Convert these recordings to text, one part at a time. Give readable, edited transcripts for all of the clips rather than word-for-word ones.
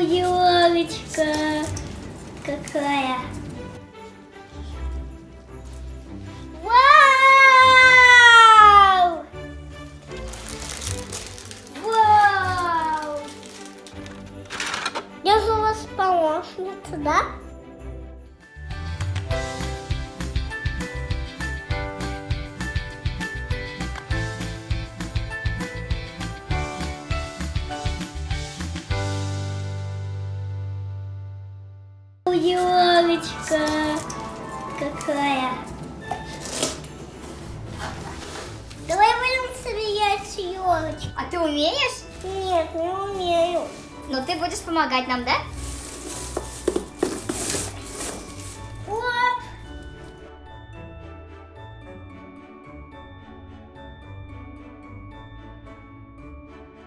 елочка какая. Вау! Вау! Я же у вас помощница, да? Елочка какая. Давай будем смеяться, елочка. А ты умеешь? Нет, не умею. Но ты будешь помогать нам, да? Оп.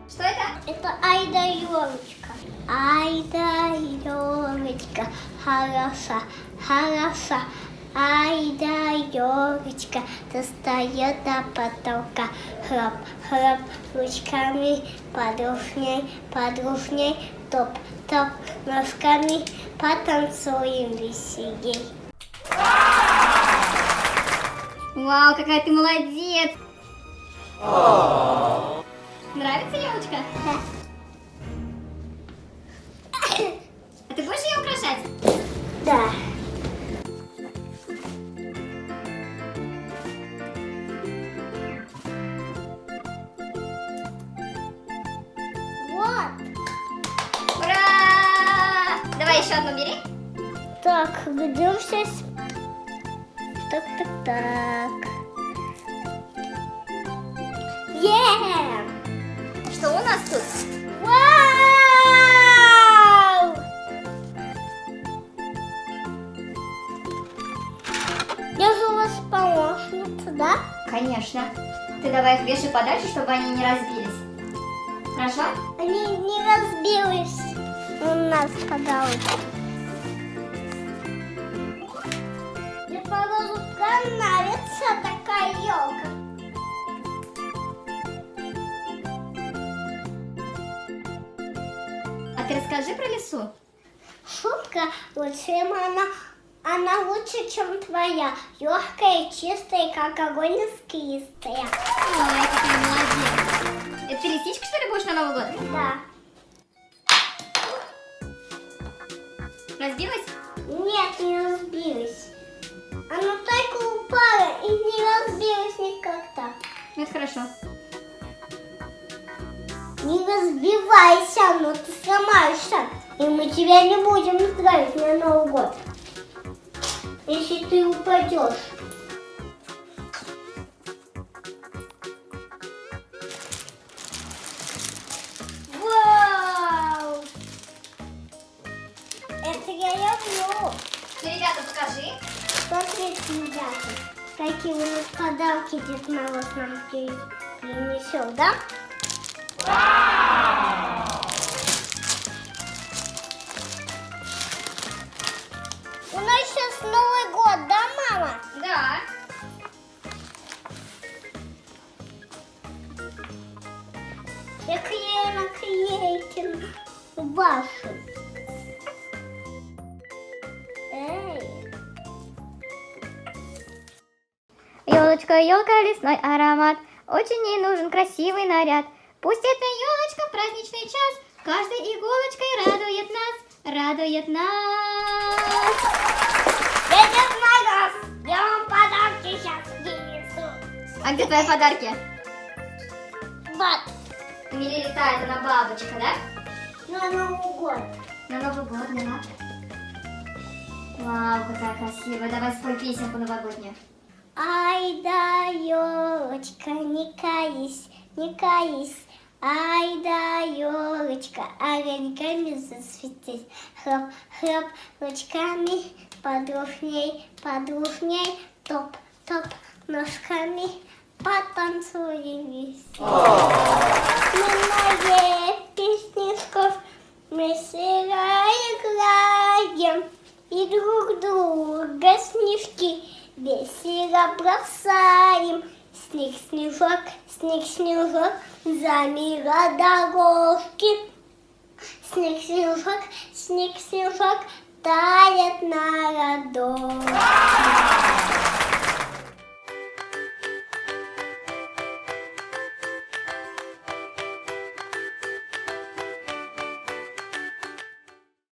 Что это? Это Айда елочка. Айда елочка, хороша, хороша. Айда елочка, достает до потолка. Хлоп, хлоп, ручками подружней, подружней. Топ, топ, носками потанцуем веселей. Вау, какая ты молодец! Нравится елочка? Да. А ты будешь ее украшать? Да. Вот. Ура! Давай еще одну бери. Так, где все? Так, так, так. Что у нас тут? Вау! Я же у вас помощница, да? Конечно. Ты давай их вешай подальше, чтобы они не разбились. Хорошо? Они не разбились у нас подарок. Мне подружка нравится такая елка. А ты расскажи про лису. Шутка лучше, чем она лучше, чем твоя. Легкая, чистая, как огонь искристая. Ой, какая молодец. Это ты лисичка, что ли, будешь на Новый год? Да. Разбилась? Нет, не разбилась. Она только упала и не разбилась никогда. Ну, это хорошо. Не разбивайся, но ты сломаешься. И мы тебя не будем здравить на Новый год. Если ты упадешь. Вау! Это я люблю. Ты, ребята, покажи. Смотрите, ребята, какие у нас подарки Дед Мороз нам принесет, да? У нас сейчас Новый год, да, мама? Да. Я клею наклейки ваши. Эй. Елочка, елка, лесной аромат. Очень ей нужен красивый наряд. Пусть эта елочка в праздничный час каждой иголочкой радует нас, радует нас. Я Дед Мороз, я вам подарки сейчас принесу. А где твои подарки? Вот, Эмили летает, она бабочка, да? на Новый год. На Новый год, да. Вау, какая красивая. Давай спой песенку новогоднюю. Ай да, елочка, не кайся, не кайся. Ай да, елочка, огоньками засветись. Хлоп, хлоп, ручками подружней, подружней. Топ, топ, ножками потанцуем вместе. Много песничков мы сыграем, играем. И друг друга снежки весело бросаем. Снег, снежок, снег, снежок, замело дорожки. снег, снежок, тает на ладони.